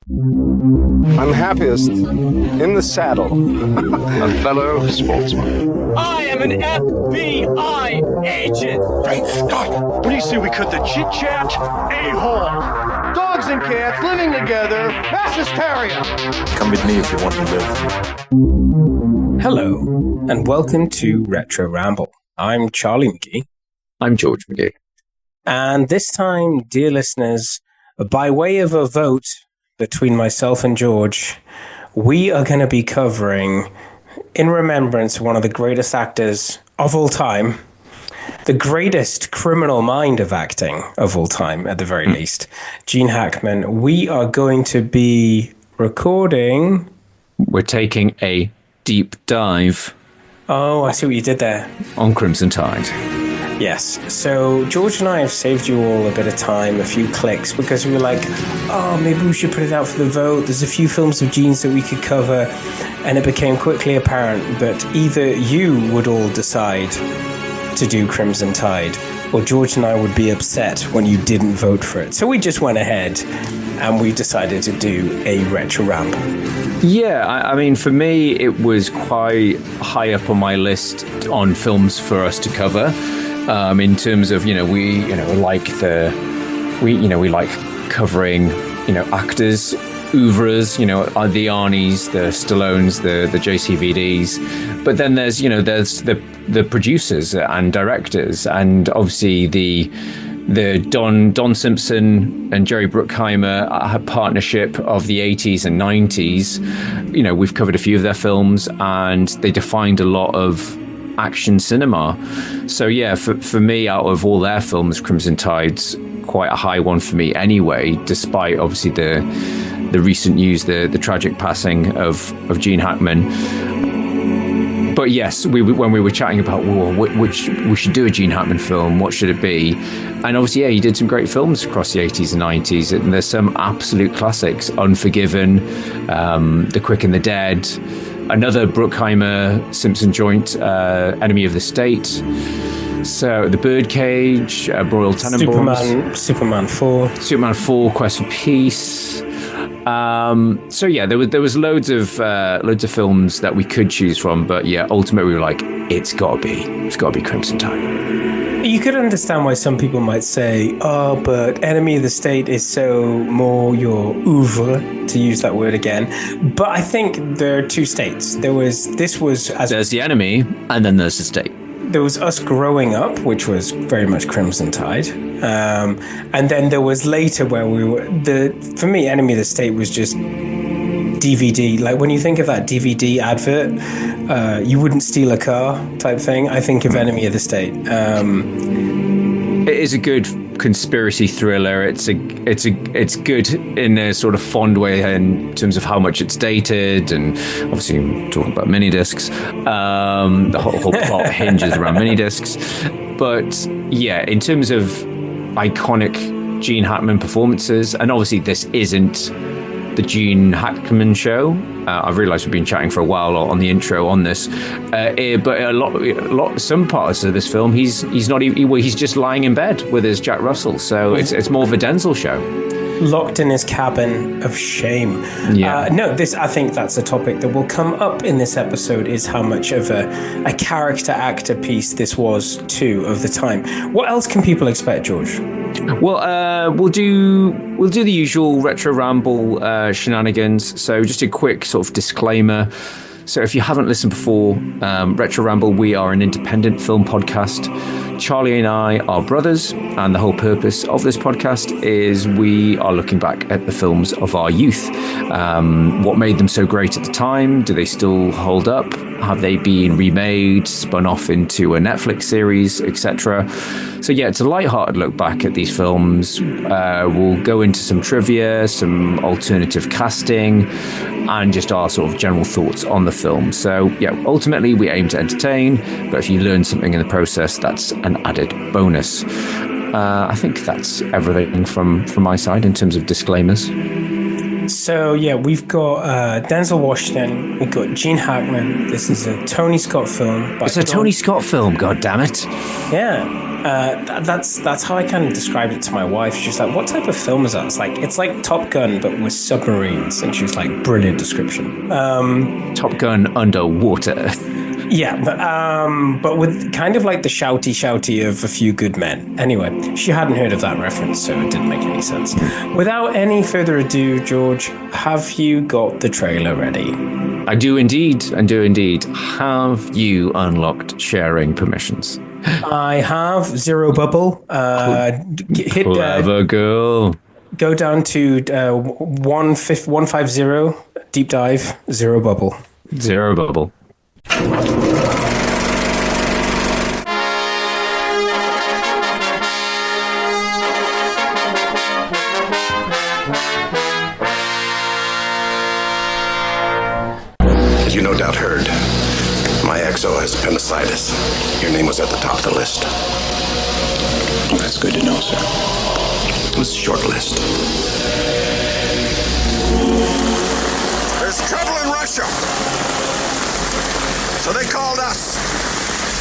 I'm happiest in the saddle. A fellow sportsman. I am an FBI agent. Great Scott! What do you say we cut the chit-chat? A-hole. Dogs and cats living together. Mass hysteria. Come with me if you want to live. Hello, and welcome to Retro Ramble. I'm Charlie McGee. I'm George McGee. And this time, dear listeners, by way of a vote between myself and George, we are going to be covering, in remembrance of one of the greatest actors of all time, the greatest criminal mind of acting of all time, at the very least, Gene Hackman. We are going to be recording... We're taking a deep dive. Oh, I see what you did there. On Crimson Tide. Yes. So George and I have saved you all a bit of time, a few clicks, because we were like, oh, maybe we should put it out for the vote. There's a few films of Gene's that we could cover. And it became quickly apparent that either you would all decide to do Crimson Tide, or George and I would be upset when you didn't vote for it. So we just went ahead and we decided to do a retro ramble. Yeah, I mean, for me, it was quite high up on my list on films for us to cover. In terms of, we like covering, actors, oeuvres, the Arnies, the Stallones, the JCVDs. But then there's the producers and directors, and obviously the Don Simpson and Jerry Bruckheimer partnership of the 80s and 90s. We've covered a few of their films, and they defined a lot of action cinema. So yeah, for me, out of all their films, Crimson Tide's quite a high one for me anyway, despite obviously the recent news, the tragic passing of Gene Hackman. But yes, when we were chatting about which we should do a Gene Hackman film, what should it be? And obviously, yeah, he did some great films across the 80s and 90s, and there's some absolute classics: Unforgiven, The Quick and the Dead, another Bruckheimer Simpson joint, Enemy of the State. So The Birdcage, Broyles Tenenbaums, Superman 4, Quest for Peace. So yeah, there was loads of films that we could choose from, but yeah, ultimately we were like, it's got to be Crimson Tide. You could understand why some people might say, oh, but Enemy of the State is so more your oeuvre, to use that word again. But I think there are two states. There's the Enemy, and then there's the State. There was us growing up, which was very much Crimson Tide. And then there was later where for me, Enemy of the State was just DVD. Like when you think of that DVD advert, you wouldn't steal a car type thing. I think of Enemy of the State. It is a good conspiracy thriller. It's good in a sort of fond way in terms of how much it's dated, and obviously I'm talking about mini discs. The whole plot hinges around mini discs. But yeah, in terms of iconic Gene Hackman performances, and obviously this isn't the Gene Hackman show. I've realised we've been chatting for a while on the intro on this, but some parts of this film, he's not even. He's just lying in bed with his Jack Russell. So it's more of a Denzel show. Locked in his cabin of shame. Yeah. I think that's a topic that will come up in this episode, is how much of a character actor piece this was too of the time. What else can people expect, George? Well, we'll do the usual retro ramble shenanigans. So just a quick sort of disclaimer. So if you haven't listened before, Retro Ramble, we are an independent film podcast. Charlie and I are brothers, and the whole purpose of this podcast is we are looking back at the films of our youth. What made them so great at the time? Do they still hold up? Have they been remade, spun off into a Netflix series, etc.? So yeah, it's a lighthearted look back at these films. We'll go into some trivia, some alternative casting, and just our sort of general thoughts on the film. So yeah, ultimately we aim to entertain, but if you learn something in the process, that's an added bonus. I think that's everything from my side in terms of disclaimers. So yeah, we've got Denzel Washington, we've got Gene Hackman. This is a Tony Scott film. It's a Tony Scott film, god damn it. Yeah, that's how I kind of described it to my wife. She's like, "What type of film is that?" It's like Top Gun, but with submarines. And she was like, "Brilliant description." Top Gun underwater. Yeah, but with kind of like the shouty of A Few Good Men. Anyway, she hadn't heard of that reference, so it didn't make any sense. Without any further ado, George, have you got the trailer ready? I do indeed. Have you unlocked sharing permissions? I have Zero Bubble. Hit Clever girl. Go down to 150 deep dive, Zero Bubble. Zero Bubble. As you no doubt heard, my XO has appendicitis. Your name was at the top of the list. That's good to know, sir. It was a short list. There's trouble in Russia. So they called us.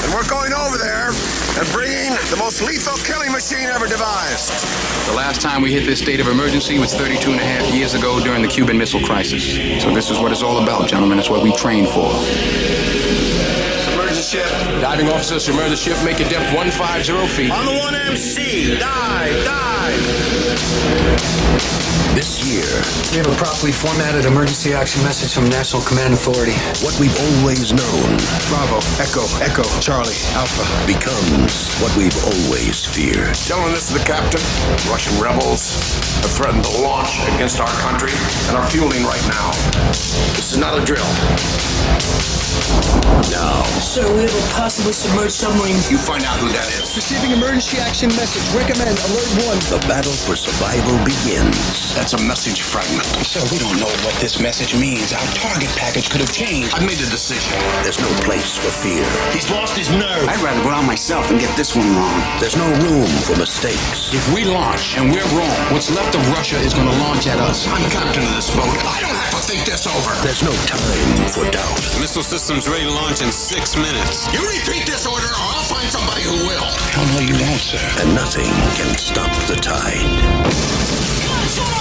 And we're going over there and bringing the most lethal killing machine ever devised. The last time we hit this state of emergency was 32 and a half years ago during the Cuban Missile Crisis. So this is what it's all about, gentlemen. It's what we train for. Submerge the ship. Diving officer, submerge the ship, make a depth 150 feet. On the 1MC. Dive. This year, We have a properly formatted emergency action message from National Command Authority. what we've always known Bravo, Echo, Charlie, Alpha. becomes what we've always feared. Gentlemen, this is the captain. Russian rebels have threatened to launch against our country and are fueling right now. This is not a drill. Now, Sir, we have a possibly submerged submarine. you find out who that is. Receiving emergency action message. Recommend alert 1. The battle for survival begins. That's a message fragment. Sir, we don't know what this message means. Our target package could have changed. I've made a decision. There's no place for fear. He's lost his nerve. I'd rather go out myself than get this one wrong. There's no room for mistakes. If we launch and we're wrong, what's left of Russia is going to launch at us. I'm captain of this boat. I don't have to think this over. There's no time for doubt. Missile system's ready to launch in 6 minutes. You repeat this order or I'll find somebody who will. Hell no, you won't, sir. And nothing can stop the tide.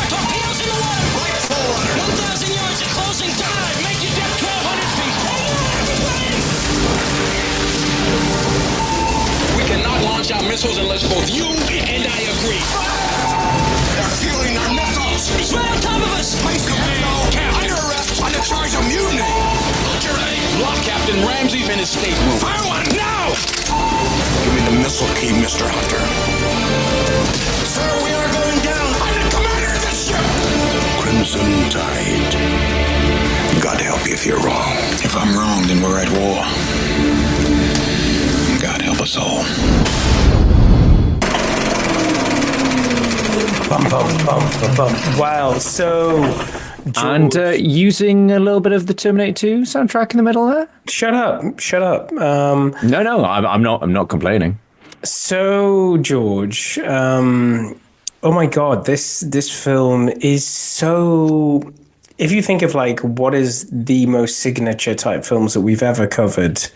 Torpedoes in the water! Right forward! 1,000 yards of closing dive! Make your depth 1,200 feet! We cannot launch our missiles unless both you and I agree. They're fueling our missiles. He's right on top of us! Please command. Under arrest. Under charge of mutiny. Look your aim. Lock Captain Ramsey's in his stateroom. Fire one now. Give me the missile key, Mr. Hunter. Sir, we are going down. I'm the commander of this ship. Crimson Tide. God help you if you're wrong. If I'm wrong, then we're at war. God help us all. Bum, bum, bum, bum, bum. Wow, so... George, And using a little bit of the Terminator 2 soundtrack in the middle there. Shut up. No, I'm not complaining. So, George, oh my God, this film is so... If you think of like what is the most signature type films that we've ever covered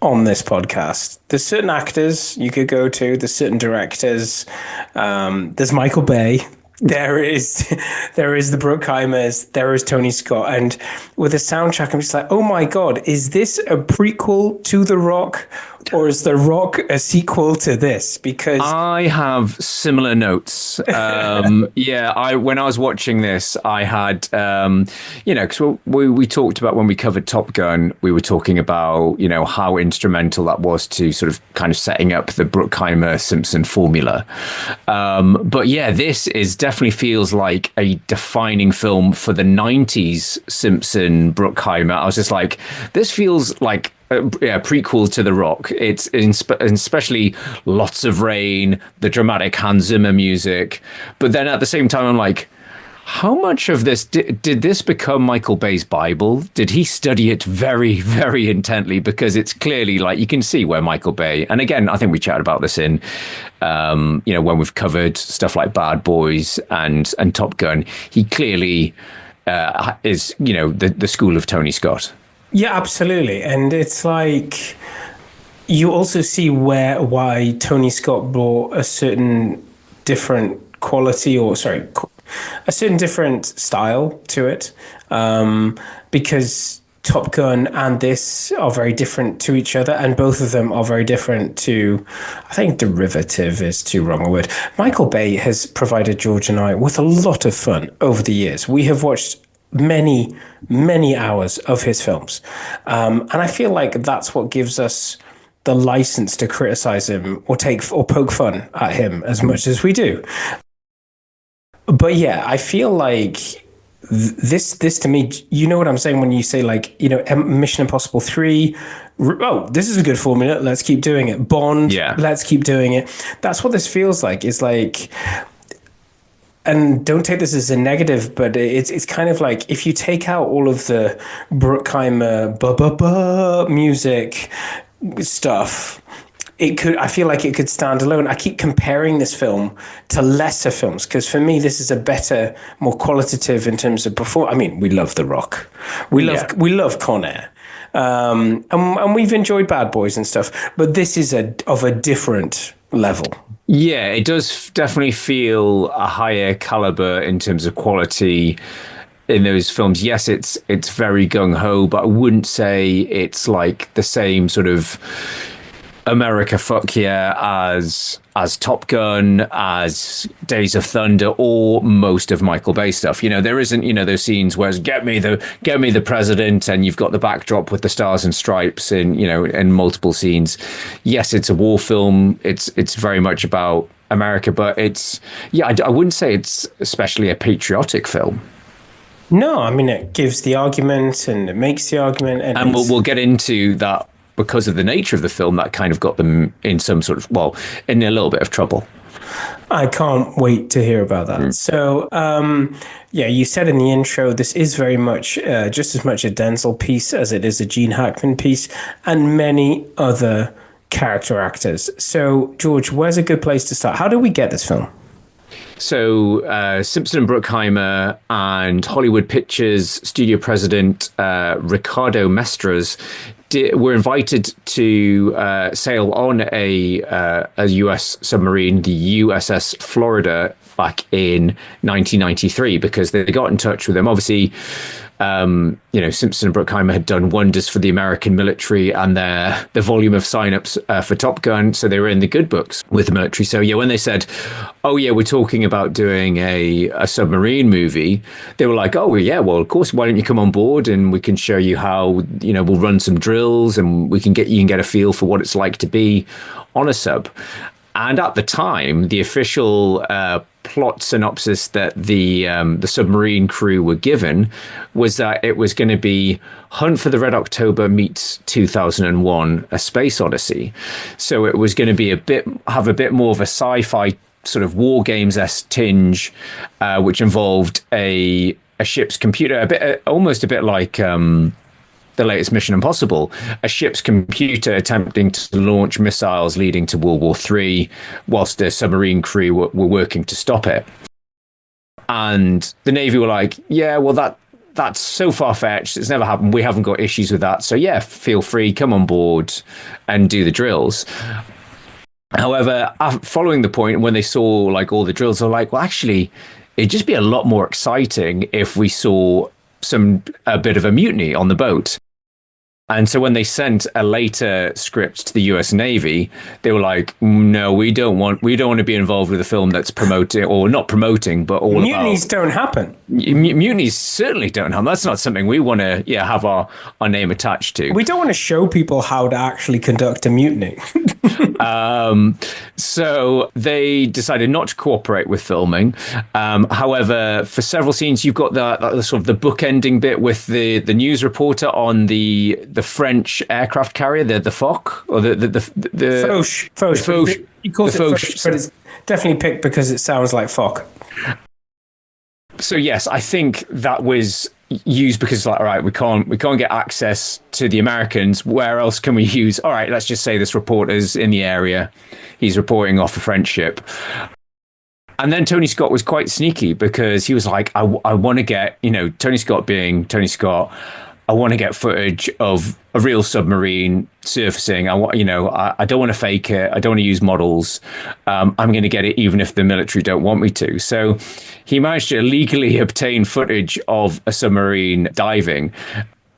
on this podcast, there's certain actors you could go to, there's certain directors, there's Michael Bay, there is the Bruckheimers, there is Tony Scott, and with a soundtrack, I'm just like, oh my God, is this a prequel to The Rock, or is The Rock a sequel to this? Because I have similar notes. When I was watching this, I had, because we talked about when we covered Top Gun, we were talking about, how instrumental that was to sort of kind of setting up the Bruckheimer Simpson formula. But yeah, this definitely feels like a defining film for the 90s Simpson Bruckheimer. I was just like, this feels like prequel to The Rock. It's especially lots of rain, the dramatic Hans Zimmer music. But then at the same time, I'm like, How much of this did this become Michael Bay's Bible? Did he study it very, very intently? Because it's clearly like you can see where Michael Bay, and again, I think we chatted about this in, when we've covered stuff like Bad Boys and Top Gun. He clearly is, the school of Tony Scott. Yeah, absolutely, and it's like you also see why Tony Scott brought a certain different quality, a certain different style to it, because Top Gun and this are very different to each other, and both of them are very different to, I think derivative is too wrong a word. Michael Bay has provided George and I with a lot of fun over the years. We have watched many, many hours of his films, and I feel like that's what gives us the license to criticize him or poke fun at him as much as we do. But yeah, I feel like this to me, you know what I'm saying when you say Mission Impossible 3, this is a good formula, let's keep doing it. Bond, let's keep doing it. That's what this feels like. It's like, and don't take this as a negative, but it's kind of like if you take out all of the Bruckheimer music stuff, I feel like it could stand alone. I keep comparing this film to lesser films because for me this is a better, more qualitative in terms of performance. I mean, we love The Rock, we love Con Air, and we've enjoyed Bad Boys and stuff, but this is of a different level. Yeah, it does definitely feel a higher caliber in terms of quality in those films. Yes, it's very gung-ho, but I wouldn't say it's like the same sort of America fuck yeah as Top Gun, as Days of Thunder, or most of Michael Bay stuff. There isn't, those scenes where it's get me the president and you've got the backdrop with the stars and stripes in multiple scenes. Yes, it's a war film. It's very much about America, but I wouldn't say it's especially a patriotic film. No, I mean, it gives the argument and it makes the argument. And we'll get into that. Because of the nature of the film, that kind of got them in some sort of, in a little bit of trouble. I can't wait to hear about that. So, you said in the intro, this is very much, just as much a Denzel piece as it is a Gene Hackman piece, and many other character actors. So, George, where's a good place to start? How do we get this film? So Simpson and Bruckheimer and Hollywood Pictures studio president Ricardo Mestres were invited to sail on a U.S. submarine, the USS Florida, back in 1993 because they got in touch with them. Obviously, Simpson and Bruckheimer had done wonders for the American military and the volume of signups for Top Gun, so they were in the good books with the military. So when they said, we're talking about doing a submarine movie, they were like, well, of course, why don't you come on board and we can show you how, we'll run some drills and you can get a feel for what it's like to be on a sub. And at the time, the official plot synopsis that the submarine crew were given was that it was going to be Hunt for the Red October meets 2001: A Space Odyssey. So it was going to have a bit more of a sci-fi sort of war games-esque tinge, which involved a ship's computer, almost a bit like the latest Mission Impossible, a ship's computer attempting to launch missiles leading to World War III, whilst the submarine crew were working to stop it. And the Navy were like, that's so far-fetched, it's never happened, we haven't got issues with that, so feel free, come on board and do the drills. However, following the point, when they saw all the drills, they're like, well, actually, it'd just be a lot more exciting if we saw a bit of a mutiny on the boat. And so when they sent a later script to the US Navy, they were like, no, we don't want to be involved with a film that's promoting, or not promoting, but all mutinies don't happen. Mutinies certainly don't happen. That's not something we want to have our name attached to. We don't want to show people how to actually conduct a mutiny. So they decided not to cooperate with filming. However, for several scenes, you've got the sort of the bookending bit with the news reporter on the French aircraft carrier, the Foch, or the Foch. He calls it Foch, but it's definitely picked because it sounds like Foch. So yes, I think that was used because like, all right, we can't get access to the Americans. Where else can we use? All right, let's just say this reporter's in the area. He's reporting off a French ship. And then Tony Scott was quite sneaky because he was like, I want to get, Tony Scott being Tony Scott, I want to get footage of a real submarine surfacing. I don't want to fake it. I don't want to use models. I'm going to get it even if the military don't want me to. So he managed to illegally obtain footage of a submarine diving.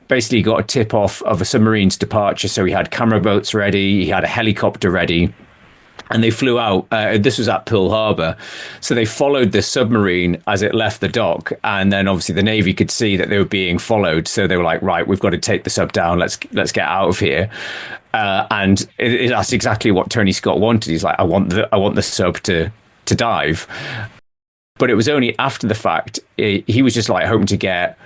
Basically got a tip off of a submarine's departure. So he had camera boats ready. He had a helicopter ready. And they flew out. This was at Pearl Harbor. So they followed the submarine as it left the dock. And then obviously the Navy could see that they were being followed. So they were like, right, we've got to take the sub down. Let's get out of here. And that's exactly what Tony Scott wanted. He's like, I want the sub to dive. But it was only after the fact. He was just like hoping to get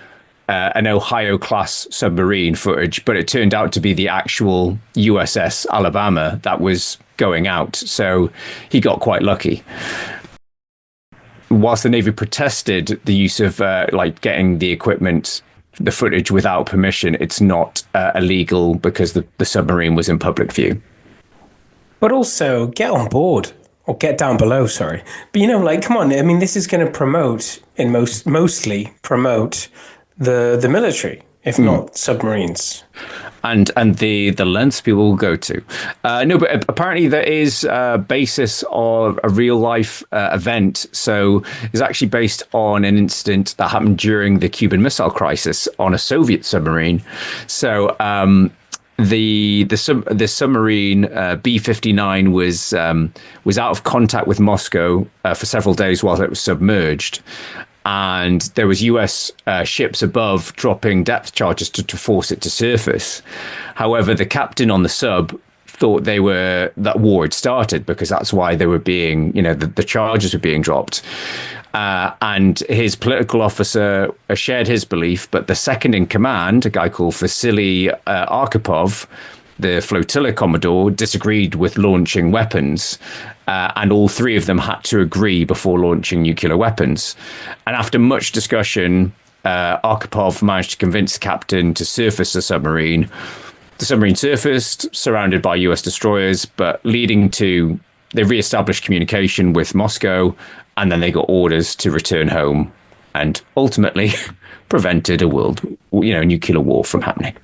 an Ohio class submarine footage, but it turned out to be the actual USS Alabama that was going out. So he got quite lucky. Whilst the Navy protested the use of getting the equipment, the footage without permission, it's not illegal because the submarine was in public view. But also get on board. Or get down below, sorry. But come on, I mean, this is going to promote, mostly promote the military, if not submarines. And the lengths people will go to. No, but apparently there is a basis of a real life event. So it's actually based on an incident that happened during the Cuban Missile Crisis on a Soviet submarine. So the submarine B-59 was out of contact with Moscow for several days while it was submerged. And there was US ships above dropping depth charges to force it to surface. However, the captain on the sub thought that war had started because that's why they were being, the charges were being dropped. And his political officer shared his belief, but the second in command, a guy called Vasily Arkhipov, the flotilla commodore, disagreed with launching weapons. And all three of them had to agree before launching nuclear weapons. And after much discussion, Arkhipov managed to convince the captain to surface the submarine. The submarine surfaced, surrounded by US destroyers, but they re-established communication with Moscow, and then they got orders to return home and ultimately prevented a nuclear war from happening.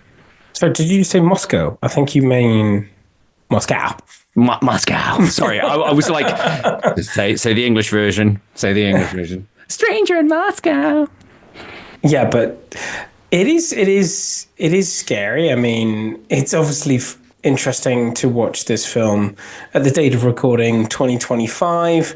So did you say Moscow? I think you mean Moscow. Moscow. Sorry, I was like, say the English version. Say the English version. Stranger in Moscow. Yeah, but it is scary. I mean, it's obviously interesting to watch this film at the date of recording, 2025.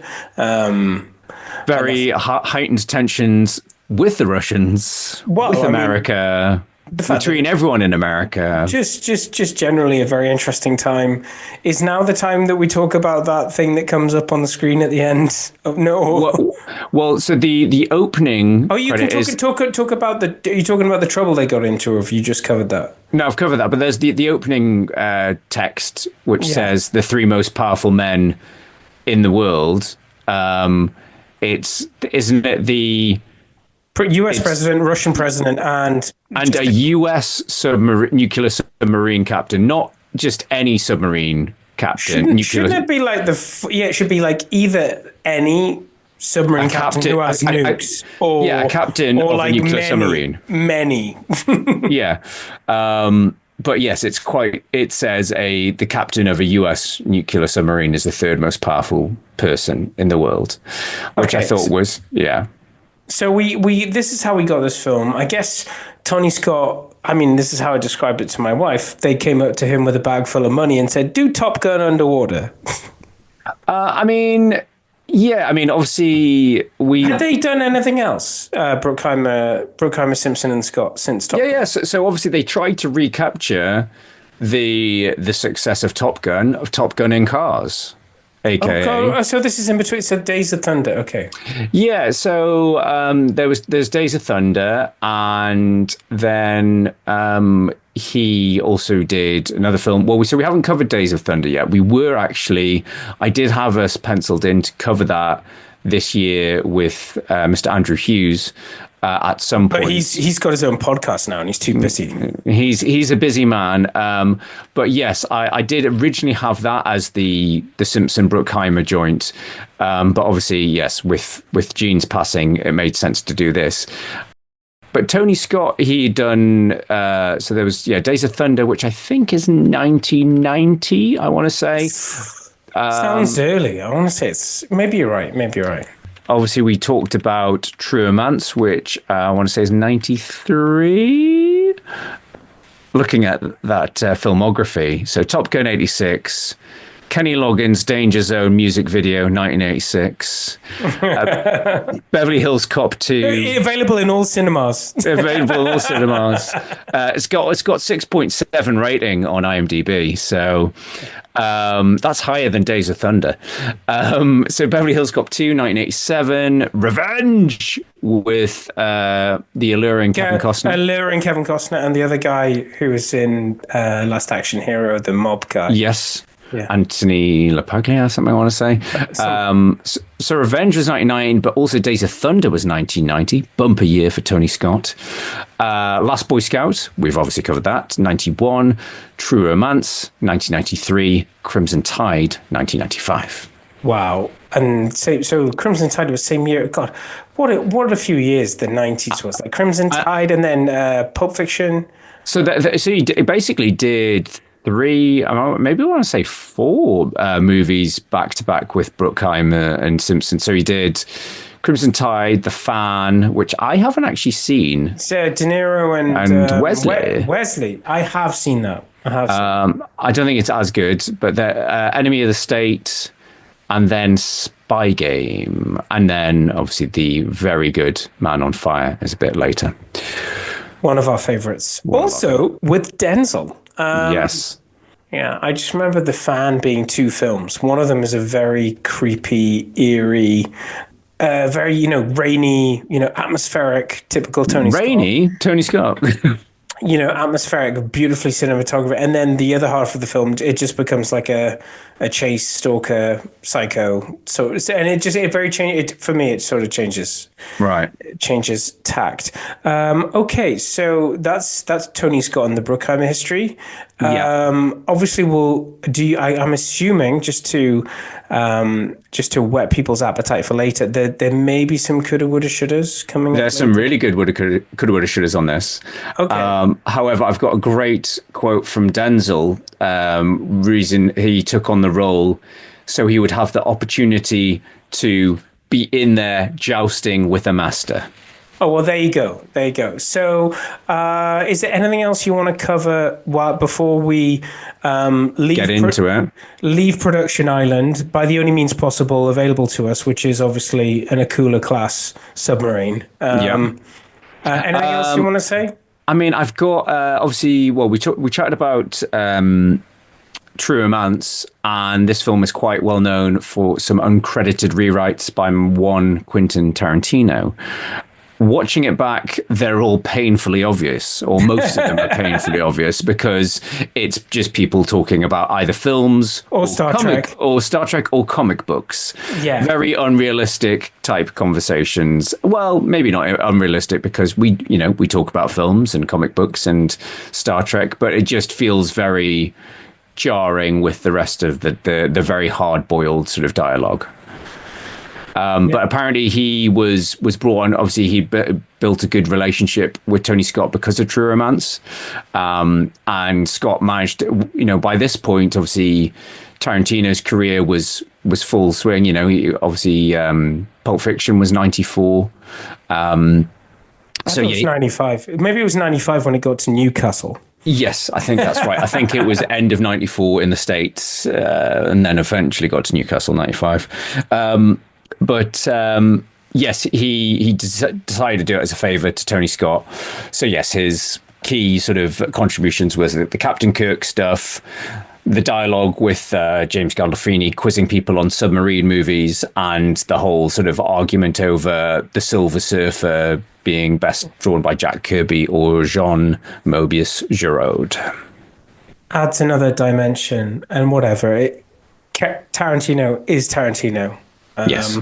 Very heightened tensions with the Russians, with America. Between everyone in America. Just generally a very interesting time. Is now the time that we talk about that thing that comes up on the screen at the end? Oh, no. Well, so the opening. Oh, you can talk about the. Are you talking about the trouble they got into, or have you just covered that? No, I've covered that. But there's the opening text, which says the three most powerful men in the world. Isn't it the US president, Russian president, and a US nuclear submarine captain, not just any submarine captain. Shouldn't it be like it should be like either any submarine captain who has nukes, or a captain of a nuclear submarine. Many. Yeah. But yes, it says the captain of a US nuclear submarine is the third most powerful person in the world, which I thought was, yeah. So we this is how we got this film. I guess Tony Scott, I mean, this is how I described it to my wife. They came up to him with a bag full of money and said, do Top Gun underwater. Obviously Had they done anything else? Bruckheimer, Simpson and Scott since Top Gun? Yeah. So obviously they tried to recapture the success of Top Gun in cars. AKA. So this is in between. So Days of Thunder. Okay. Yeah. So there's Days of Thunder, and then he also did another film. Well, we haven't covered Days of Thunder yet. We were actually. I did have us penciled in to cover that this year with Mr. Andrew Hughes. At some point, but he's got his own podcast now, and he's too busy. He's a busy man. But yes, I did originally have that as the Simpson Bruckheimer joint. But obviously, yes, with Gene's passing, it made sense to do this. But Tony Scott, he'd done so there was Days of Thunder, which I think is 1990. I want to say sounds early. I want to say it's maybe you're right. Obviously, we talked about True Romance, which I want to say is 93. Looking at that filmography, so Top Gun 86, Kenny Loggins' Danger Zone music video 1986, Beverly Hills Cop 2, available in all cinemas. It's got 6.7 rating on IMDb, so. That's higher than Days of Thunder. So Beverly Hills Cop 2, 1987, Revenge with the alluring Kevin Costner. And the other guy who was in Last Action Hero, the mob guy. Yes. Yeah. Anthony LaPaglia, something I want to say. So Revenge was 99, but also Days of Thunder was 1990. Bumper year for Tony Scott. Last Boy Scout, we've obviously covered that, 91. True Romance, 1993. Crimson Tide, 1995. Wow. And so Crimson Tide was same year. God, what a few years the 90s was. Like Crimson Tide and then Pulp Fiction. So he basically did... maybe I want to say 4 movies back to back with Bruckheimer and Simpson. So he did Crimson Tide, The Fan, which I haven't actually seen. So De Niro and Wesley. Wesley, I have seen that. I don't think it's as good, but Enemy of the State, and then Spy Game, and then obviously the very good Man on Fire is a bit later. One of our favorites. Also with Denzel. Yes. Yeah, I just remember The Fan being 2 films. One of them is a very creepy, eerie, very, rainy, atmospheric, typical Tony Scott. Rainy? Tony Scott. Atmospheric, beautifully cinematographed. And then the other half of the film, it just becomes like a chase, stalker, psycho. So, and for me, it sort of changes. Right. It changes tact. Okay, so that's Tony Scott and the Bruckheimer history. Obviously, I'm assuming just to whet people's appetite for later, there may be some coulda, woulda, shouldas coming up. There's some really good coulda, woulda, shouldas on this. Okay. However, I've got a great quote from Denzel. Reason he took on the role so he would have the opportunity to be in there jousting with a master. Oh, well, there you go. So is there anything else you want to cover before we leave Production Island by the only means possible available to us, which is obviously an Akula class submarine? Anything else you want to say? I mean, I've got obviously. Well, we chatted about True Romance, and this film is quite well known for some uncredited rewrites by one Quentin Tarantino. Watching it back, they're all painfully obvious, or most of them are painfully obvious, because it's just people talking about either films or Star Trek or comic books. Yeah, very unrealistic type conversations. Well, maybe not unrealistic, because we talk about films and comic books and Star Trek, but it just feels very jarring with the rest of the very hard-boiled sort of dialogue. But apparently he was brought on. Obviously, he built a good relationship with Tony Scott because of True Romance, and Scott managed to, by this point, obviously, Tarantino's career was full swing. He obviously Pulp Fiction was 94. It was 95. Maybe it was 95 when it got to Newcastle. Yes, I think that's right. I think it was end of 94 in the States, and then eventually got to Newcastle 95. But yes, he decided to do it as a favor to Tony Scott. So yes, his key sort of contributions was the Captain Kirk stuff, the dialogue with James Gandolfini quizzing people on submarine movies, and the whole sort of argument over the Silver Surfer being best drawn by Jack Kirby or Jean Mobius Giraud. Adds another dimension, and whatever. Tarantino is Tarantino. Yes.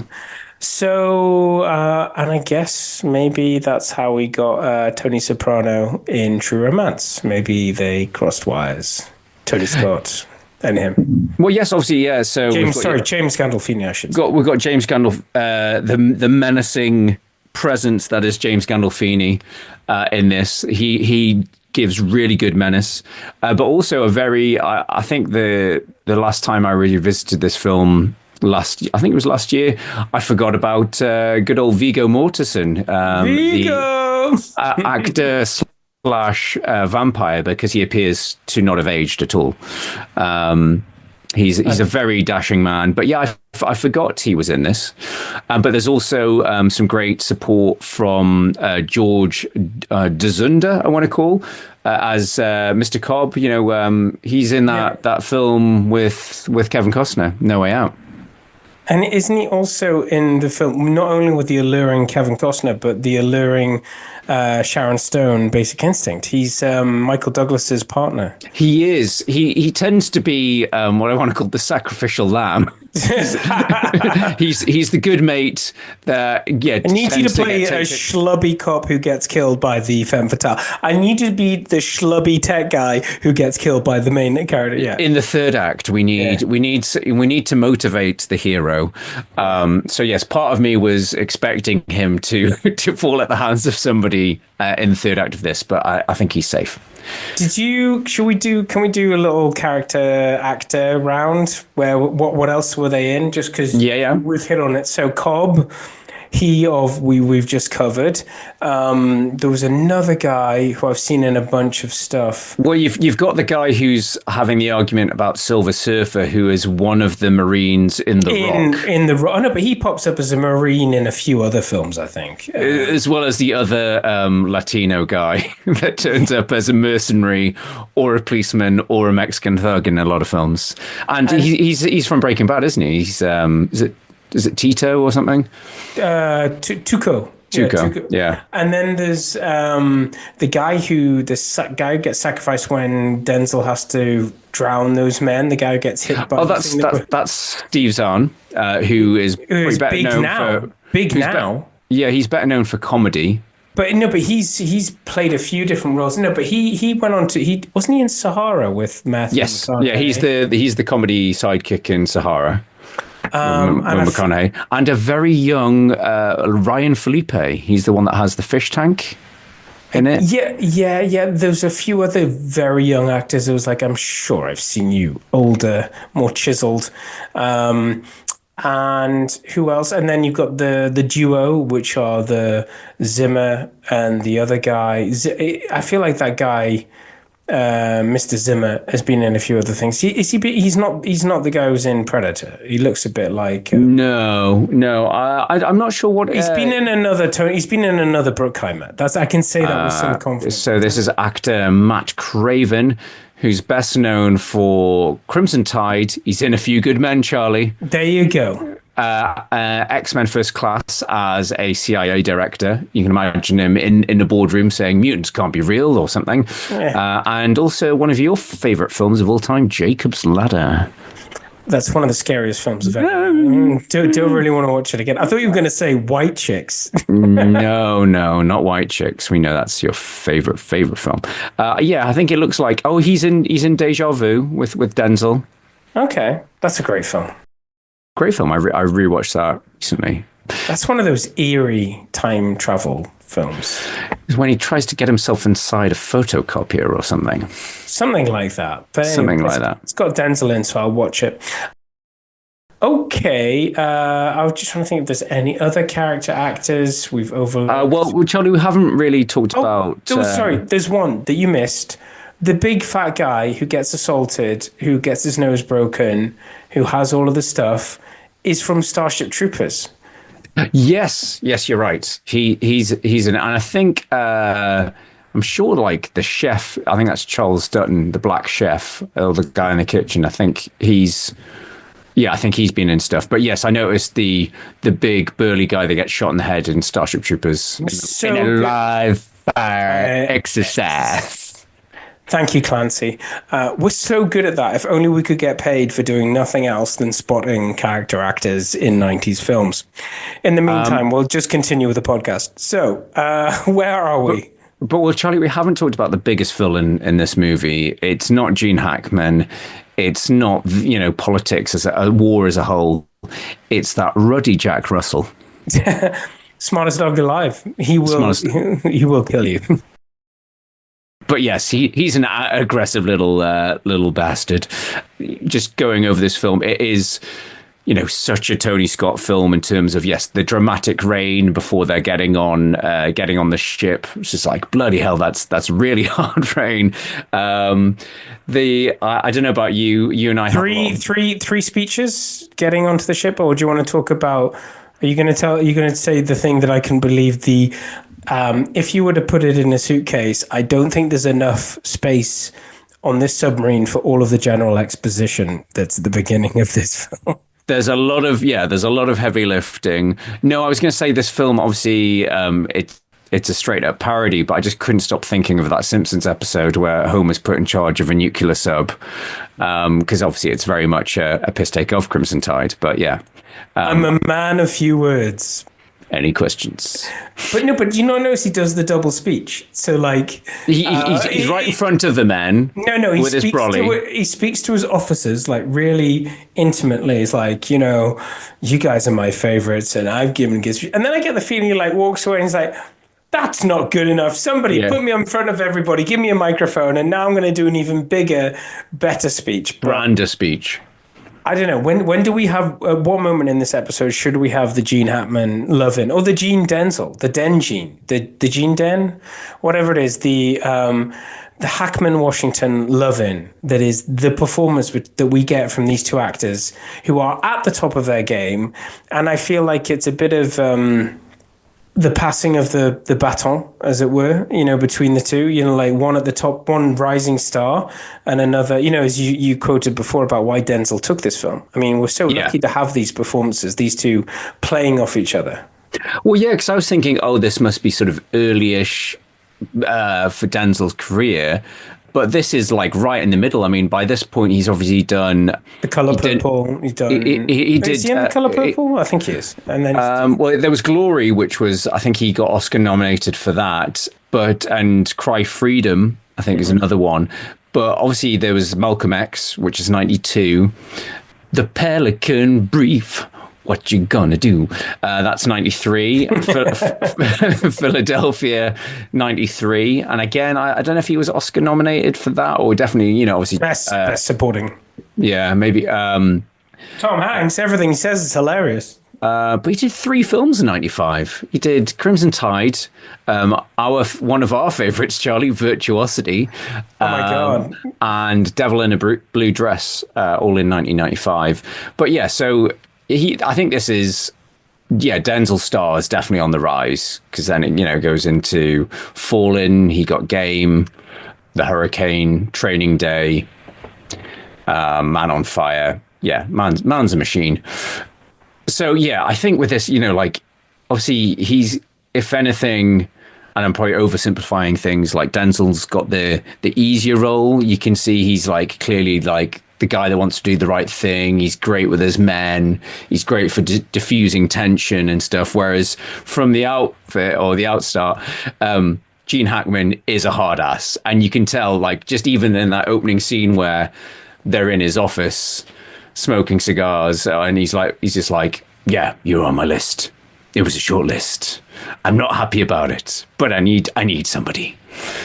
So, and I guess maybe that's how we got Tony Soprano in True Romance. Maybe they crossed wires. Tony Scott and him. Well, yes, obviously, yeah. So James Gandolfini, I should say. We've got James the menacing presence that is James Gandolfini in this. He gives really good menace, but also a very. I think the last time I really visited this film. I think it was last year. I forgot about good old Viggo Mortensen, the actor slash vampire, because he appears to not have aged at all. He's a very dashing man. But yeah, I forgot he was in this. But there's also some great support from George Dzunda, I want to call, as Mr. Cobb. You know, he's in that film with Kevin Costner, No Way Out. And isn't he also in the film, not only with the alluring Kevin Costner, but the alluring Sharon Stone, Basic Instinct? He's Michael Douglas's partner. He is. He tends to be what I want to call the sacrificial lamb. he's the good mate that I need you to play a schlubby cop who gets killed by the femme fatale. I need you to be the schlubby tech guy who gets killed by the main character. Yeah. In the third act, we need to motivate the hero. So yes, part of me was expecting him to fall at the hands of somebody in the third act of this, but I think he's safe. Can we do a little actor round where what else were they in? Just because we've hit on it. So Cobb, we've just covered. There was another guy who I've seen in a bunch of stuff. Well, you've got the guy who's having the argument about Silver Surfer, who is one of the Marines in The Rock. In The Rock, no, but he pops up as a Marine in a few other films, I think, as well as the other Latino guy that turns up as a mercenary or a policeman or a Mexican thug in a lot of films. And he's from Breaking Bad, isn't he? He's is it Tito or something? Tuco. Tuco, yeah. And then there's the guy who gets sacrificed when Denzel has to drown those men. The guy who gets hit by. Oh, that's Steve Zahn, who is big now. Yeah, he's better known for comedy. But he's played a few different roles. No, but he went on to wasn't he in Sahara with Matthew? Yes, yeah, he's the comedy sidekick in Sahara. McConaughey, and a very young Ryan Felipe. He's the one that has the fish tank in it. Yeah. There's a few other very young actors. It was like, I'm sure I've seen you, older, more chiseled. And who else? And then you've got the duo, which are the Zimmer and the other guy. I feel like that guy, Mr. Zimmer, has been in a few other things. He's not the guy who's in Predator. He looks a bit like no. I'm not sure what he's been in another. He's been in another Bruckheimer. I can say that with some confidence. So this is actor Matt Craven, who's best known for Crimson Tide. He's in A Few Good Men, Charlie. There you go. X-Men First Class as a CIA director. You can imagine him in a boardroom saying mutants can't be real or something. Yeah. And also one of your favourite films of all time, Jacob's Ladder. That's one of the scariest films I've ever. Don't really want to watch it again. I thought you were going to say White Chicks. No, not White Chicks. We know that's your favourite film. Yeah, I think it looks like he's in Deja Vu with Denzel. Okay, that's a great film. Great film. I rewatched that recently. That's one of those eerie time travel films. It's when he tries to get himself inside a photocopier or something. Something like that. But something like that. It's got Denzel in, so I'll watch it. Okay. I was just trying to think if there's any other character actors we've overlooked. Well, Charlie, we haven't really talked about... sorry, there's one that you missed. The big fat guy who gets assaulted, who gets his nose broken, who has all of the stuff, is from Starship Troopers. Yes, you're right. He's in, and I think I'm sure like the chef. I think that's Charles Dutton, the black chef, or the guy in the kitchen. I think he's been in stuff. But yes, I noticed the big burly guy that gets shot in the head in Starship Troopers in a live fire exercise. Thank you, Clancy. We're so good at that. If only we could get paid for doing nothing else than spotting character actors in 90s films. In the meantime, we'll just continue with the podcast. So, where are we? But well, Charlie, we haven't talked about the biggest villain in this movie. It's not Gene Hackman. It's not, politics as a war as a whole. It's that ruddy Jack Russell. Smartest dog alive. He will kill you. But yes, he's an aggressive little bastard. Just going over this film, it is, such a Tony Scott film in terms of, yes, the dramatic rain before they're getting on the ship. It's just like, bloody hell, that's really hard rain. I don't know about you. You and I three speeches getting onto the ship, or do you want to talk about? Are you going to say the thing that I can believe the? If you were to put it in a suitcase, I don't think there's enough space on this submarine for all of the general exposition that's at the beginning of this film. There's a lot of heavy lifting. No, I was going to say this film, obviously, it's a straight up parody, but I just couldn't stop thinking of that Simpsons episode where Homer's put in charge of a nuclear sub, because obviously it's very much a piss take of Crimson Tide. But yeah, I'm a man of few words. Any questions? But you notice he does the double speech. So like he's right in front of the men. No, he with his brolly. He speaks to his officers like really intimately. It's like, you guys are my favorites, and I've given gifts. And then I get the feeling he like walks away and he's like, that's not good enough. Somebody put me in front of everybody, give me a microphone, and now I'm going to do an even bigger, better speech. Grander speech. I don't know. When do we have, at what moment in this episode should we have the Gene Hackman love-in? Or the Gene Denzel, the Den Gene, the Gene Den, whatever it is, the Hackman Washington love-in that is the performance that we get from these two actors who are at the top of their game. And I feel like it's a bit of the passing of the baton, as it were, between the two, like one at the top, one rising star, and another, as you quoted before about why Denzel took this film. I mean, we're so lucky to have these performances, these two playing off each other. Well, yeah, because I was thinking, this must be sort of early-ish for Denzel's career. But this is like right in the middle. I mean, by this point, he's obviously done The Colour Purple. He's done. He did. Is he in The Colour Purple? I think he is. And then, well, there was Glory, which was, I think he got Oscar nominated for that. And Cry Freedom, I think, is another one. But obviously, there was Malcolm X, which is 92. The Pelican Brief. What you gonna do? That's 93. Philadelphia, 93. And again, I don't know if he was Oscar nominated for that, or definitely, obviously best supporting. Yeah, maybe. Tom Hanks, everything he says is hilarious. But he did 3 films in 95. He did Crimson Tide, one of our favorites, Charlie, Virtuosity. Oh my God. And Devil in a Blue Dress, all in 1995. But yeah, so I think this is, Denzel's star is definitely on the rise, because then it, goes into Fallen, he got Game, The Hurricane, Training Day, Man on Fire. Yeah, man's a machine. So yeah, I think with this, obviously he's, if anything, and I'm probably oversimplifying things, like Denzel's got the easier role. You can see he's like clearly like the guy that wants to do the right thing. He's great with his men. He's great for diffusing tension and stuff. Whereas from the outfit or the outstart, Gene Hackman is a hard ass. And you can tell, like, just even in that opening scene where they're in his office smoking cigars, and he's just like, yeah, you're on my list. It was a short list. I'm not happy about it, but I need somebody.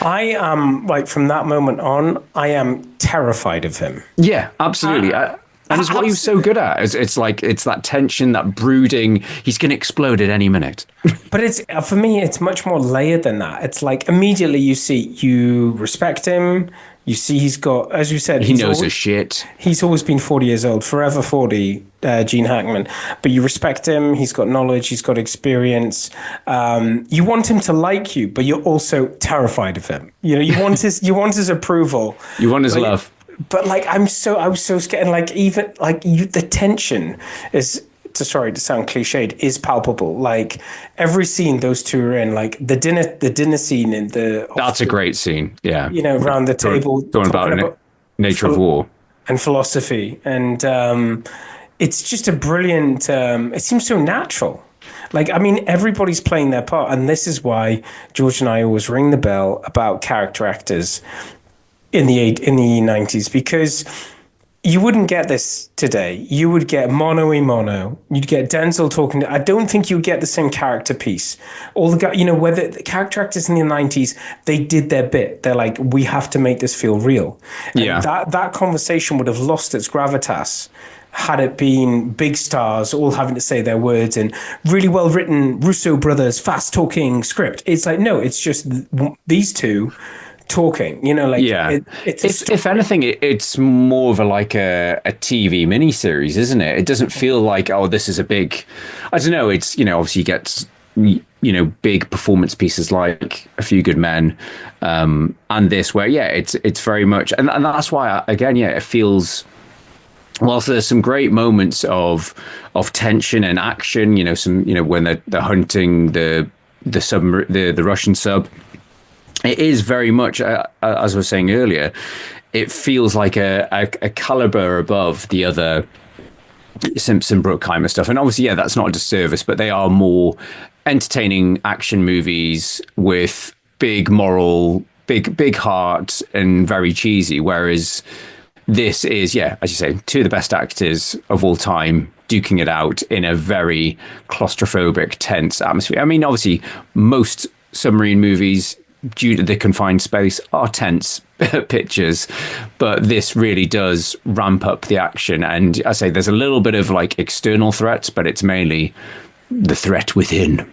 I am, like, from that moment on, I am terrified of him. Yeah, absolutely. And it's what he was so good at. It's like, it's that tension, that brooding. He's going to explode at any minute. But it's, for me, it's much more layered than that. It's like immediately you respect him. You see he's got, as you said, he knows his shit. He's always been 40 years old, forever 40, Gene Hackman. But you respect him. He's got knowledge. He's got experience. You want him to like you, but you're also terrified of him. You want his approval. You want his love. But like, I was so scared. And like, even like the tension is sorry to sound cliched, is palpable. Like every scene those two are in, like the dinner scene in the. That's a great scene. Yeah. Around the table talking about nature of war and philosophy, and it's just a brilliant. It seems so natural. Like, I mean, everybody's playing their part, and this is why George and I always ring the bell about character actors in the 90s, because you wouldn't get this today. You would get mono a mono. You'd get Denzel talking. I don't think you'd get the same character piece. All the guys, whether the character actors in the 90s, they did their bit. They're like, we have to make this feel real. And that conversation would have lost its gravitas had it been big stars all having to say their words in really well written Russo brothers fast talking script. It's like, no, it's just these two talking, if anything, it's more of a TV miniseries, isn't it? It doesn't feel like, oh, this is a big, I don't know. It's, obviously you get, big performance pieces like A Few Good Men, and this where, it's very much, and that's why, again, it feels, whilst there's some great moments of tension and action, when they're hunting the Russian sub, it is very much, as I was saying earlier, it feels like a caliber above the other Simpson, Bruckheimer stuff. And obviously, that's not a disservice, but they are more entertaining action movies with big moral, big heart and very cheesy. Whereas this is, as you say, two of the best actors of all time duking it out in a very claustrophobic, tense atmosphere. I mean, obviously, most submarine movies, due to the confined space, are tense pictures, but this really does ramp up the action. And I say there's a little bit of external threats, but it's mainly the threat within.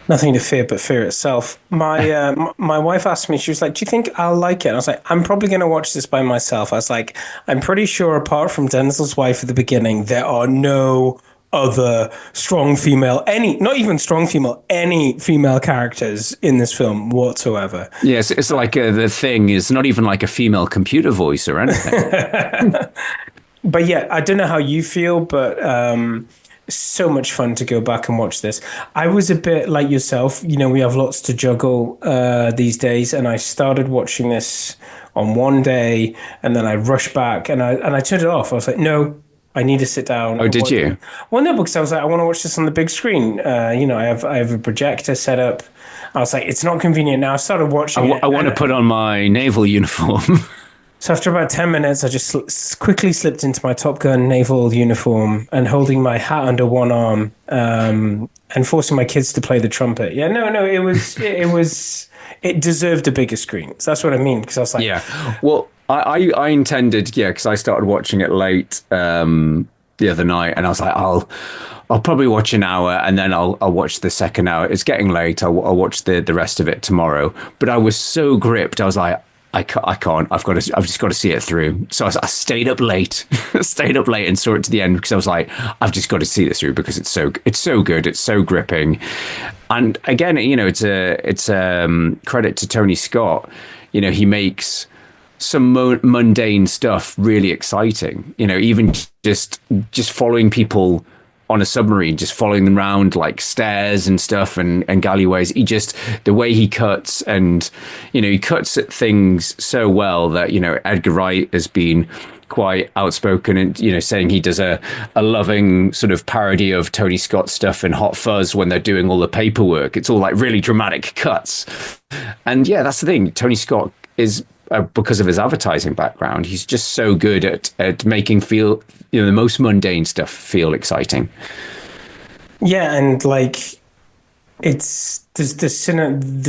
Nothing to fear but fear itself. My my wife asked me, she was like, do you think I'll like it? And I was like, I'm probably going to watch this by myself. I was like, I'm pretty sure apart from Denzel's wife at the beginning, there are no other strong female, any female characters in this film whatsoever. Yes, it's like the thing is not even like a female computer voice or anything. But I don't know how you feel, but so much fun to go back and watch this. I was a bit like yourself, we have lots to juggle these days, and I started watching this on one day, and then I rushed back and I turned it off. I was like, no, I need to sit down. Oh, did you? Well, no, because I was like, I want to watch this on the big screen. I have a projector set up. I was like, it's not convenient now. I started watching it. I want to put on my naval uniform. So after about 10 minutes, I just quickly slipped into my Top Gun naval uniform and holding my hat under one arm, and forcing my kids to play the trumpet. It deserved a bigger screen. So that's what I mean. Because I was like, well, I intended, because I started watching it late the other night, and I was like, I'll probably watch an hour, and then I'll watch the second hour. It's getting late. I'll watch the rest of it tomorrow. But I was so gripped. I was like, I can't. I've just got to see it through. So I stayed up late, and saw it to the end because I was like, I've just got to see this through because it's so good. It's so gripping. And again, it's a credit to Tony Scott. He makes some mundane stuff really exciting. Even just following people on a submarine, just following them around like stairs and stuff and galleyways. The way he cuts, and he cuts at things so well that Edgar Wright has been quite outspoken and saying he does a loving sort of parody of Tony Scott stuff in Hot Fuzz when they're doing all the paperwork. It's all like really dramatic cuts, and that's the thing. Tony Scott is, because of his advertising background, he's just so good at making feel the most mundane stuff feel exciting. Yeah, and it's the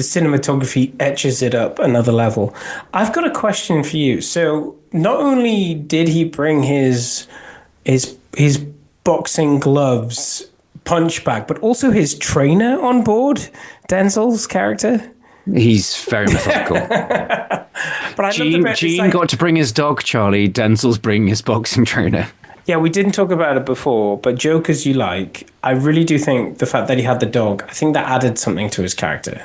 cinematography etches it up another level. I've got a question for you. So not only did he bring his boxing gloves punch bag, but also his trainer on board, Denzel's character. He's very methodical. But Gene got to bring his dog, Charlie. Denzel's bringing his boxing trainer. Yeah, we didn't talk about it before, but joke as you like, I really do think the fact that he had the dog, I think that added something to his character.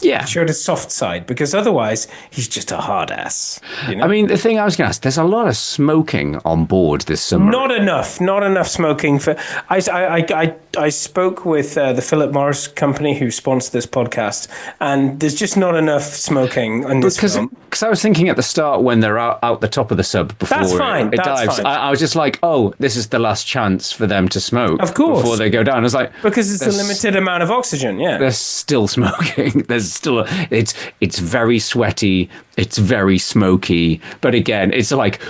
Yeah. Showed a soft side, because otherwise he's just a hard ass. You know? I mean, the thing I was going to ask, there's a lot of smoking on board this summer. Not enough smoking. I spoke with the Philip Morris company who sponsored this podcast, and there's just not enough smoking in this film. Because I was thinking at the start when they're out the top of the sub before it dives, I was just like, oh, this is the last chance for them to smoke. Of course. Before they go down. I was like, because it's a limited amount of oxygen, yeah. They're still smoking. There's still it's very sweaty, it's very smoky, but again, it's like,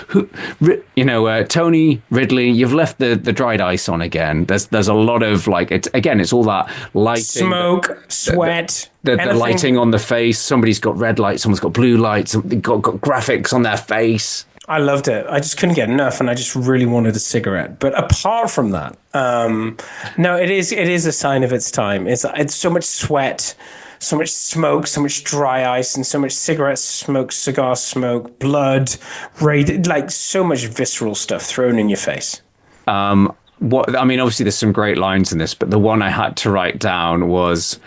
Tony Ridley, you've left the dried ice on again. There's a lot of like, it's all that lighting, smoke, sweat, the lighting on the face. Somebody's got red light, someone's got blue light, somebody's got graphics on their face. I loved it. I just couldn't get enough, and I just really wanted a cigarette. But apart from that, no, it is a sign of its time. It's so much sweat, so much smoke, so much dry ice, and so much cigarette smoke, cigar smoke, blood, like so much visceral stuff thrown in your face. Obviously there's some great lines in this, but the one I had to write down was,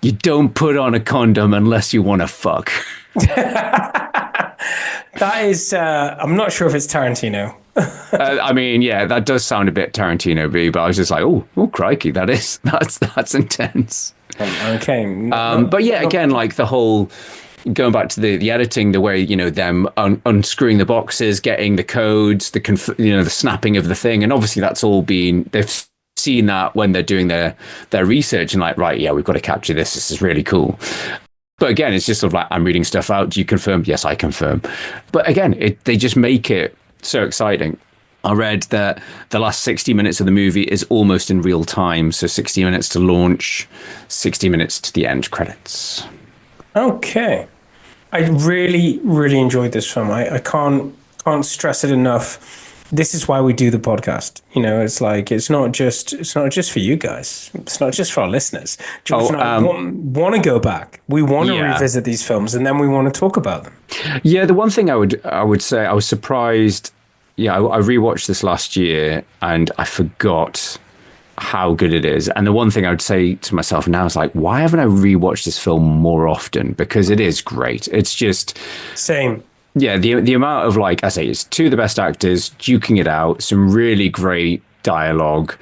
"You don't put on a condom unless you want to fuck." That is, I'm not sure if it's Tarantino. That does sound a bit Tarantino-y, but I was just like, oh, crikey, that's intense. Okay. But yeah, again, like the whole, going back to the editing, the way, them unscrewing the boxes, getting the codes, the snapping of the thing. And obviously that's all they've seen that when they're doing their research and like, right, yeah, we've got to capture this. This is really cool. But again, it's just sort of like, I'm reading stuff out. Do you confirm? Yes, I confirm. But again, they just make it so exciting. I read that the last 60 minutes of the movie is almost in real time. So 60 minutes to launch, 60 minutes to the end credits. Okay. I really, really enjoyed this film. I can't stress it enough. This is why we do the podcast. It's like, it's not just for you guys. It's not just for our listeners. George and I want to go back. We want to revisit these films, and then we want to talk about them. Yeah, the one thing I would say, I was surprised. Yeah, I rewatched this last year, and I forgot how good it is. And the one thing I would say to myself now is like, why haven't I rewatched this film more often? Because it is great. It's just same. Yeah, the amount of, like I say, it's two of the best actors duking it out, some really great dialogue,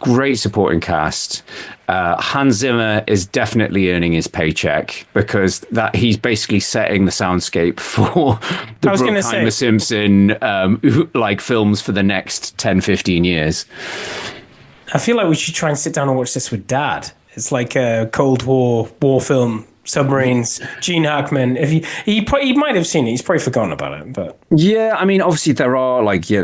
great supporting cast. Hans Zimmer is definitely earning his paycheck, because that he's basically setting the soundscape for the Bruckheimer Simpson films for the next 10, 15 years. I feel like we should try and sit down and watch this with Dad. It's like a Cold War film. Submarines, Gene Hackman. If he might have seen it, he's probably forgotten about it. But yeah, I mean, obviously there are it's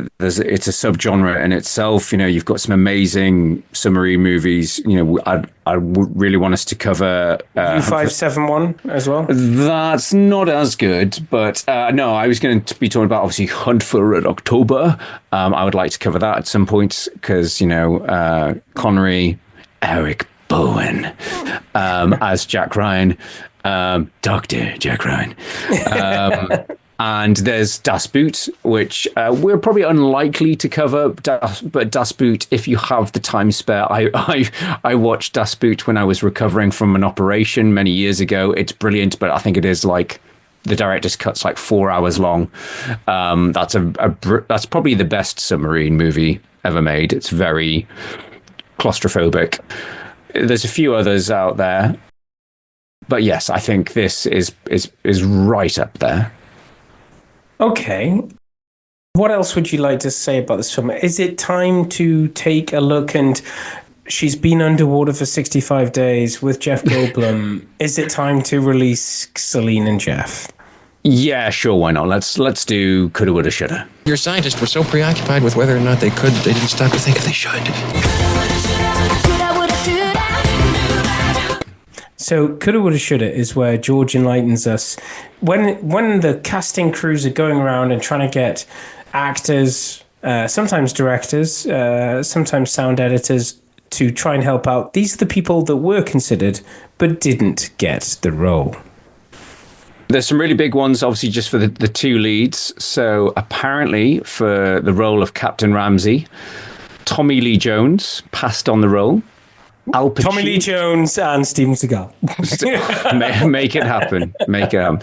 a subgenre in itself. You've got some amazing submarine movies. I would really want us to cover U-571 as well. That's not as good, but no, I was going to be talking about obviously Hunt for Red October. I would like to cover that at some point, because Connery, Eric Bowen as Jack Ryan, Dr. Jack Ryan. And there's Das Boot, which we're probably unlikely to cover, but Das Boot, if you have the time spare, I watched Das Boot when I was recovering from an operation many years ago. It's brilliant, but I think it is like, the director's cut's like 4 hours long. That's that's probably the best submarine movie ever made. It's very claustrophobic. There's a few others out there, but yes, I think this is right up there. Okay. What else would you like to say about this film? Is it time to take a look? And she's been underwater for 65 days with Jeff Goldblum. Is it time to release Celine and Jeff? Yeah, sure, why not? Let's do Coulda Woulda Shoulda. Your scientists were so preoccupied with whether or not they could, they didn't stop to think if they should. So Coulda Woulda Shoulda is where George enlightens us. When the casting crews are going around and trying to get actors, sometimes directors, sometimes sound editors, to try and help out, these are the people that were considered but didn't get the role. There's some really big ones, obviously, just for the two leads. So apparently for the role of Captain Ramsey, Tommy Lee Jones passed on the role. Al Pacino. Tommy Lee Jones and Steven Seagal. Make it happen. Make it happen.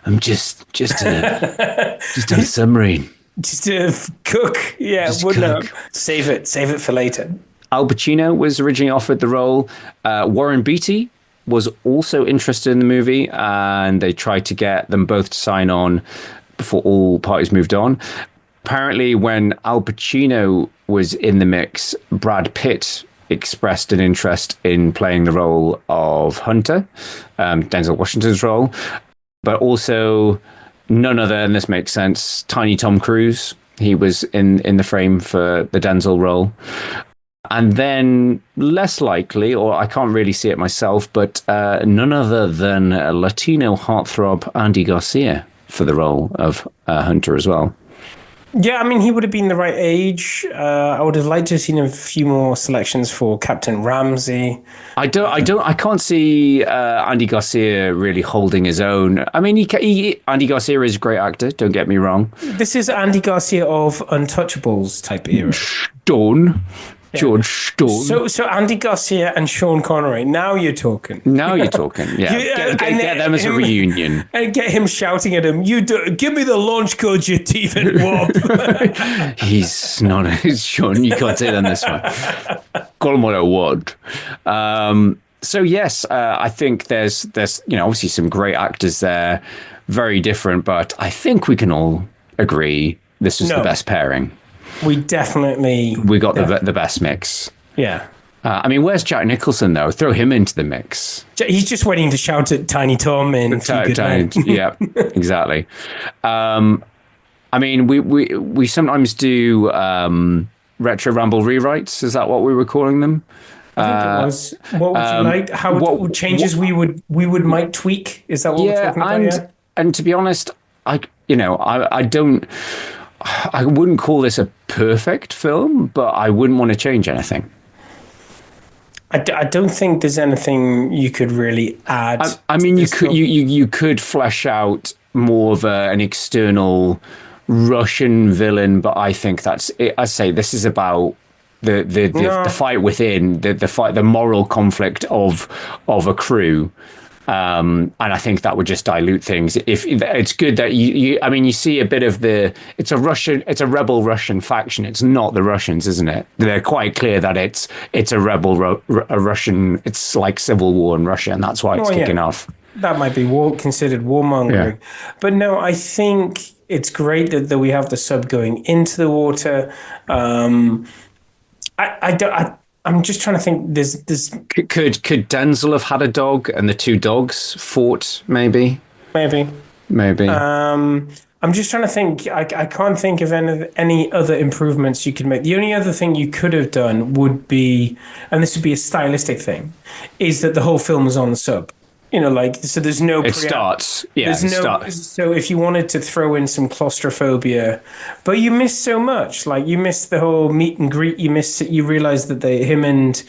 I'm just a submarine. Just a cook. Yeah, wouldn't have. Save it for later. Al Pacino was originally offered the role. Warren Beatty was also interested in the movie, and they tried to get them both to sign on before all parties moved on. Apparently, when Al Pacino was in the mix, Brad Pitt expressed an interest in playing the role of Hunter, Denzel Washington's role, but also none other, and this makes sense, Tiny Tom Cruise. He was in the frame for the Denzel role. And then less likely, or I can't really see it myself, but none other than Latino heartthrob Andy Garcia for the role of Hunter as well. Yeah, I mean, he would have been the right age. I would have liked to have seen a few more selections for Captain Ramsey. I can't see Andy Garcia really holding his own. I mean, Andy Garcia is a great actor. Don't get me wrong. This is Andy Garcia of Untouchables type era. Stone. Yeah. George Stone. So Andy Garcia and Sean Connery. Now you're talking. Yeah. Get them as a reunion. And get him shouting at him, give me the launch code, you thieving wop. He's not Sean. You can't say that on this one. Call him what I want. So yes, I think there's obviously some great actors there, very different, but I think we can all agree this was the best pairing. We definitely... We got the best mix. Yeah. I mean, where's Jack Nicholson, though? Throw him into the mix. He's just waiting to shout at Tiny Tom in yeah, exactly. I mean, we sometimes do retro ramble rewrites. Is that what we were calling them? I think it was. What would you like? What changes we might tweak? Is that what we're talking about? And to be honest, I wouldn't call this a perfect film, but I wouldn't want to change anything. I don't think there's anything you could really add. I mean, you could flesh out more of an external Russian villain, but I think that's it. I say this is about the fight within, the moral conflict of a crew. And I think that would just dilute things. If it's good that you see a bit of it's a rebel Russian faction. It's not the Russians, isn't it? They're quite clear that it's a rebel Russian. It's like civil war in Russia, and that's why it's kicking off. That might be considered warmongering, but no, I think it's great that we have the sub going into the water. I'm just trying to think. Could Denzel have had a dog and the two dogs fought? Maybe. I'm just trying to think. I can't think of any other improvements you could make. The only other thing you could have done would be, and this would be a stylistic thing, is that the whole film is on the sub. So there's no... It starts. Yeah, starts. So if you wanted to throw in some claustrophobia, but you missed so much. Like, you missed the whole meet and greet. You realised that him and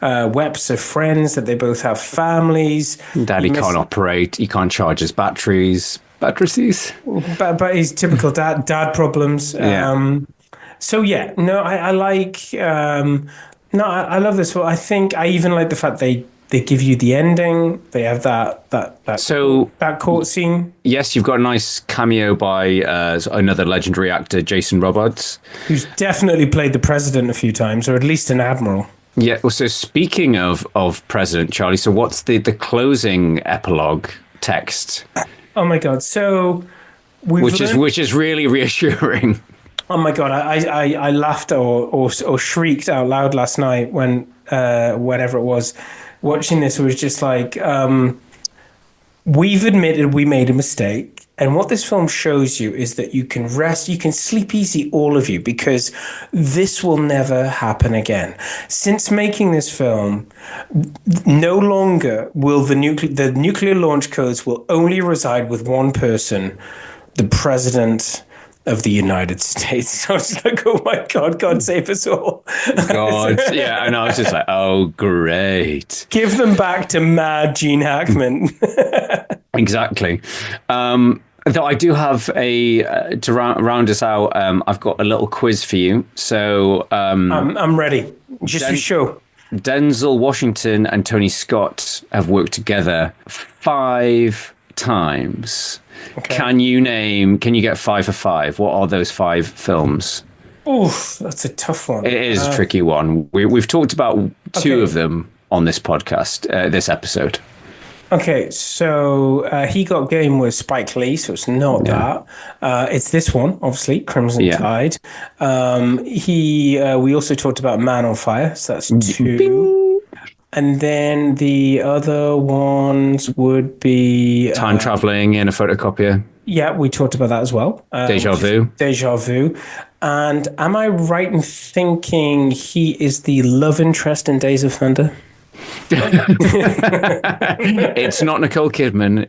Weps are friends, that they both have families. Daddy can't operate. He can't charge his batteries. But his typical dad problems. Yeah. I like... I love this. Well, I think I even like the fact they give you the ending. They have that court scene. Yes, you've got a nice cameo by another legendary actor, Jason Robards, who's definitely played the president a few times, or at least an admiral. Yeah. Well, so speaking of President Charlie, so what's the closing epilogue text? Oh my God! So which is really reassuring. Oh my God! I laughed or shrieked out loud last night when whenever it was. Watching this was just like, we've admitted we made a mistake. And what this film shows you is that you can rest, you can sleep easy, all of you, because this will never happen again. Since making this film, no longer will the nuclear launch codes will only reside with one person, the president of the United States. So I was like, oh my God save us all. God, yeah, and I was just like, oh, great. Give them back to mad Gene Hackman. Exactly. Though I do have to round us out, I've got a little quiz for you. So I'm ready. Just for show. Denzel Washington and Tony Scott have worked together 5 times. Okay. Can you get 5 for 5? What are those 5 films? Oof, that's a tough one. It is a tricky one. We've talked about 2 of them on this podcast, this episode. Okay, so He Got Game was Spike Lee, so it's not that. It's this one, obviously, Crimson Tide. We also talked about Man on Fire, so that's 2. Bing. And then the other ones would be... Time traveling in a photocopier. Yeah, we talked about that as well. Deja Vu. Deja Vu. And am I right in thinking he is the love interest in Days of Thunder? It's not Nicole Kidman.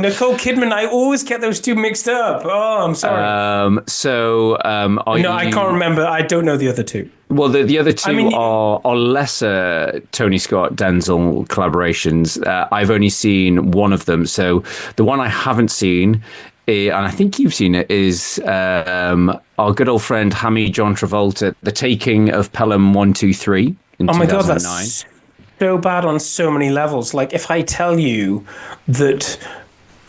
Nicole Kidman. I always get those 2 mixed up. Oh, I'm sorry. I can't remember. I don't know the other 2. Well, the other 2 are lesser Tony Scott Denzel collaborations. I've only seen one of them. So the one I haven't seen, and I think you've seen it, is our good old friend Hammy John Travolta, The Taking of Pelham 123. In 2009. My God, that's so bad on so many levels. Like, if I tell you that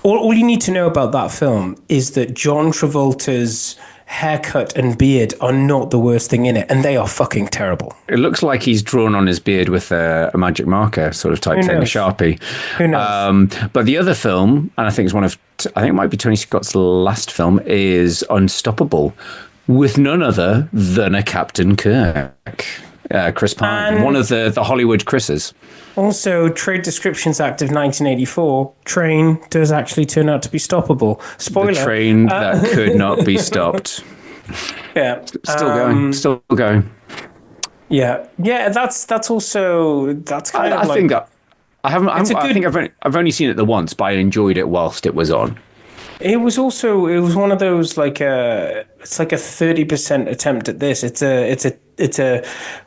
all you need to know about that film is that John Travolta's haircut and beard are not the worst thing in it, and they are fucking terrible. It looks like he's drawn on his beard with a magic marker sort of type thing, a Sharpie. Who knows? But the other film, and I think it might be Tony Scott's last film, is Unstoppable, with none other than a Captain Kirk. Chris Pine, one of the Hollywood Chris's. Also, Trade Descriptions Act of 1984, train does actually turn out to be stoppable. Spoiler. The train that could not be stopped. Yeah. Still going. Yeah. Yeah, that's also, that's kind of like... I've only seen it the once, but I enjoyed it whilst it was on. It was one of those it's like a 30% attempt at this. It's a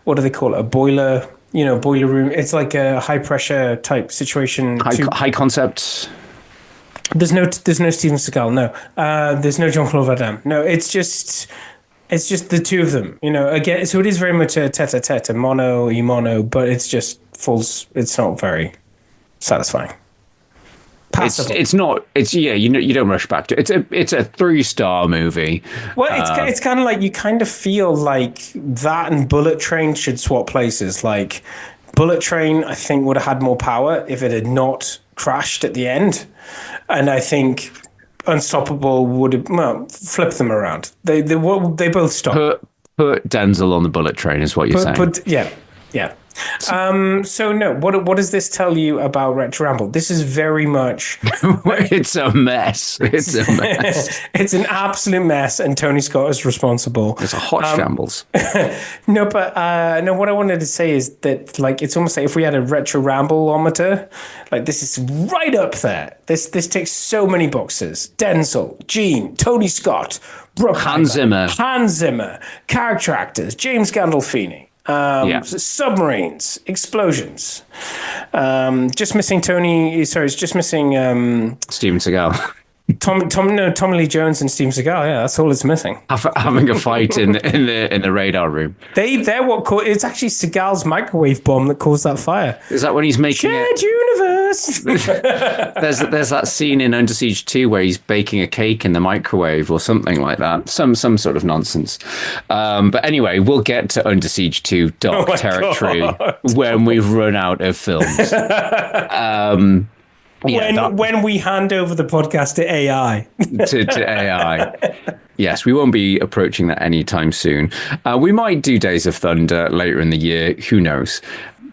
what do they call it? A boiler room. It's like a high pressure type situation. High concept. There's no Steven Seagal. No. There's no Jean-Claude Van Damme. No. It's just the 2 of them. Again. So it is very much a tete-a-tete, a mono, but it's just falls. It's not very satisfying. It's not. You don't rush back to it. It's a 3-star movie. Well, it's kind of like you kind of feel like that and Bullet Train should swap places. Like Bullet Train, I think would have had more power if it had not crashed at the end, and I think Unstoppable would have flipped them around. They both stopped. Put Denzel on the Bullet Train is what you're saying. Yeah. So no, what does this tell you about Retro Ramble? This is very much... It's a mess. It's a mess. It's an absolute mess, and Tony Scott is responsible. It's a hot shambles. No, what I wanted to say is that, like, it's almost like if we had a Retro Ramble-ometer, like, this is right up there. This ticks so many boxes. Denzel, Gene, Tony Scott, Bruckheimer, Hans Zimmer, character actors, James Gandolfini. Submarines, explosions. Just missing Steven Seagal. Tommy Lee Jones and Steven Seagal. Yeah, that's all it's missing. Having a fight in the radar room. They're what caused. It's actually Seagal's microwave bomb that caused that fire. Is that when he's making Shared universe? There's that scene in Under Siege 2 where he's baking a cake in the microwave or something like that. Some sort of nonsense. But anyway, we'll get to Under Siege 2 dark territory when we've run out of films. When we hand over the podcast to AI. to AI. Yes, we won't be approaching that anytime soon. We might do Days of Thunder later in the year. Who knows?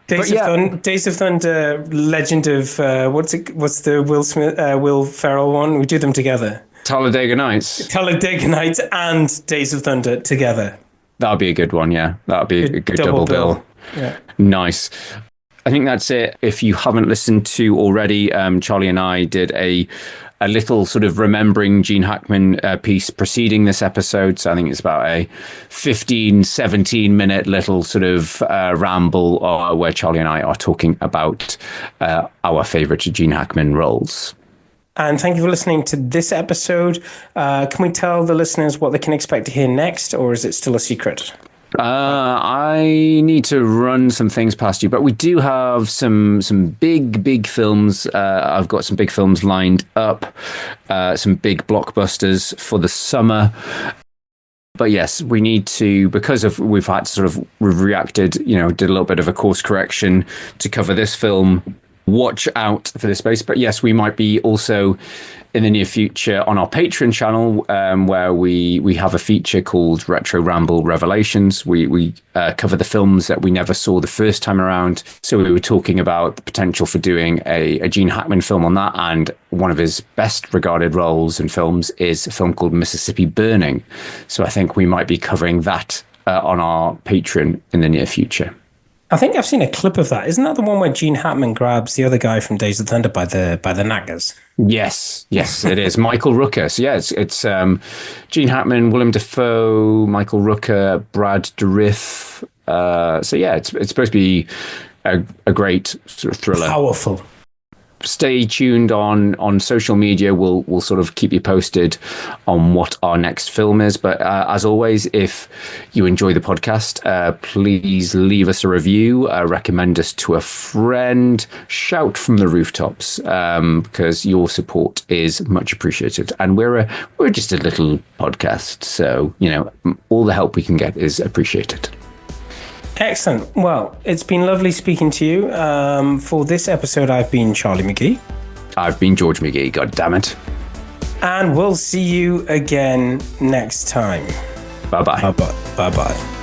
Days of Thunder, Legend of what's the Will Ferrell one? We do them together. Talladega Nights and Days of Thunder together. That'll be a good one. Yeah, that'll be a good double bill. Yeah, nice. I think that's it. If you haven't listened to already, Charlie and I did a little sort of remembering Gene Hackman piece preceding this episode. So I think it's about a 15, 17 minute little sort of ramble where Charlie and I are talking about our favorite Gene Hackman roles. And thank you for listening to this episode. Can we tell the listeners what they can expect to hear next, or is it still a secret? I need to run some things past you, but we do have some big films. I've got some big films lined up, some big blockbusters for the summer. But yes, we need to, because we've had to we've reacted, did a little bit of a course correction to cover this film. Watch out for this space. But yes, we might be also in the near future on our Patreon channel, where we have a feature called Retro Ramble Revelations. We cover the films that we never saw the first time around. So we were talking about the potential for doing a Gene Hackman film on that, and one of his best regarded roles in films is a film called Mississippi Burning. So I think we might be covering that on our Patreon in the near future. I think I've seen a clip of that. Isn't that the one where Gene Hackman grabs the other guy from Days of Thunder by the knackers? Yes, it is. Michael Rooker. So yeah, it's Gene Hackman, Willem Dafoe, Michael Rooker, Brad Dourif. So yeah, it's supposed to be a great sort of thriller. Powerful. Stay tuned on social media. We'll sort of keep you posted on what our next film is. But as always, if you enjoy the podcast, please leave us a review, recommend us to a friend, shout from the rooftops, because your support is much appreciated. And we're just a little podcast, so all the help we can get is appreciated. Excellent. Well, it's been lovely speaking to you. For this episode, I've been Charlie McGee. I've been George McGee, God damn it. And we'll see you again next time. Bye-bye. Bye-bye. Bye-bye.